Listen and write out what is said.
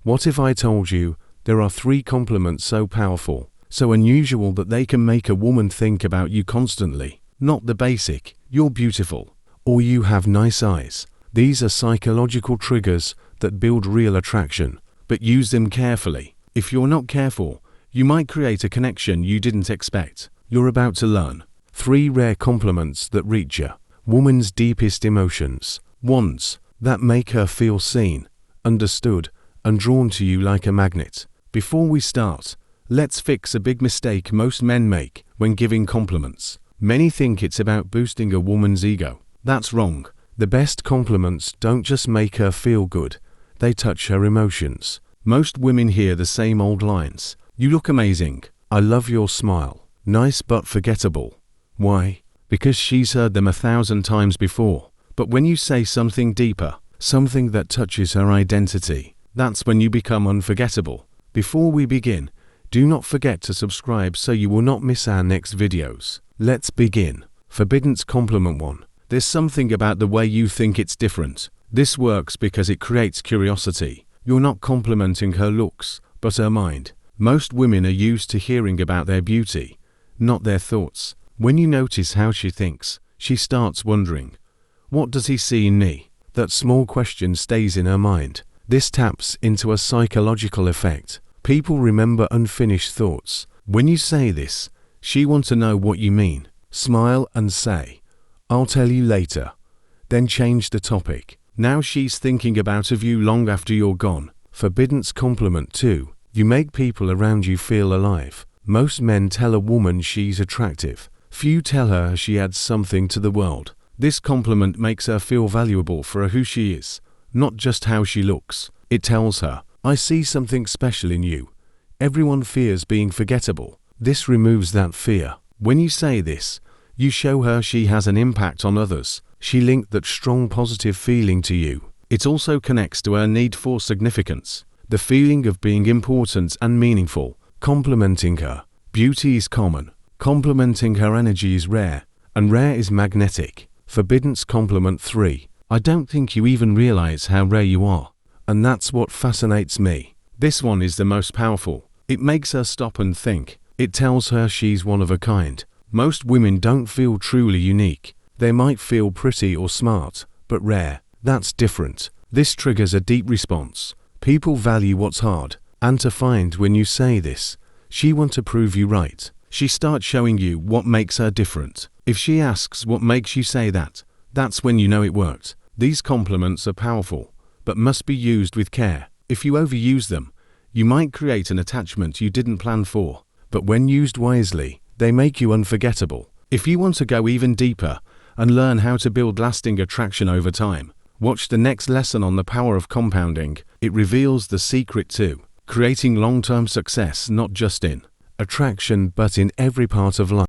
What if I told you there are 3 compliments so powerful, so unusual that they can make a woman think about you constantly? Not the basic, "You're beautiful," or "You have nice eyes." These are psychological triggers that build real attraction, but use them carefully. If you're not careful, you might create a connection you didn't expect. You're about to learn 3 rare compliments that reach a woman's deepest emotions. Ones that make her feel seen, understood, and drawn to you like a magnet. Before we start, let's fix a big mistake most men make when giving compliments. Many think it's about boosting a woman's ego. That's wrong. The best compliments don't just make her feel good, they touch her emotions. Most women hear the same old lines. "You look amazing," "I love your smile," "Nice but forgettable." Why? Because she's heard them 1,000 times before. But when you say something deeper, something that touches her identity, that's when you become unforgettable. Before we begin, do not forget to subscribe so you will not miss our next videos. Let's begin. Forbidden compliment 1. There's something about the way you think it's different. This works because it creates curiosity. You're not complimenting her looks, but her mind. Most women are used to hearing about their beauty, not their thoughts. When you notice how she thinks, she starts wondering, "What does he see in me?" That small question stays in her mind. This taps into a psychological effect. People remember unfinished thoughts. When you say this, she wants to know what you mean. Smile and say, "I'll tell you later." Then change the topic. Now she's thinking about you long after you're gone. Forbidden compliment 2. You make people around you feel alive. Most men tell a woman she's attractive. Few tell her she adds something to the world. This compliment makes her feel valuable for who she is, not just how she looks. It tells her, "I see something special in you." Everyone fears being forgettable. This removes that fear. When you say this, you show her she has an impact on others. She linked that strong positive feeling to you. It also connects to her need for significance, the feeling of being important and meaningful. Complimenting her beauty is common. Complimenting her energy is rare, and rare is magnetic. Forbidden compliment 3. I don't think you even realize how rare you are. And that's what fascinates me. This one is the most powerful. It makes her stop and think. It tells her she's one of a kind. Most women don't feel truly unique. They might feel pretty or smart, but rare. That's different. This triggers a deep response. People value what's hard, and to find when you say this, she wants to prove you right. She starts showing you what makes her different. If she asks what makes you say that, that's when you know it worked. These compliments are powerful, but must be used with care. If you overuse them, you might create an attachment you didn't plan for. But when used wisely, they make you unforgettable. If you want to go even deeper and learn how to build lasting attraction over time, watch the next lesson on the power of compounding. It reveals the secret to creating long-term success not just in attraction but in every part of life.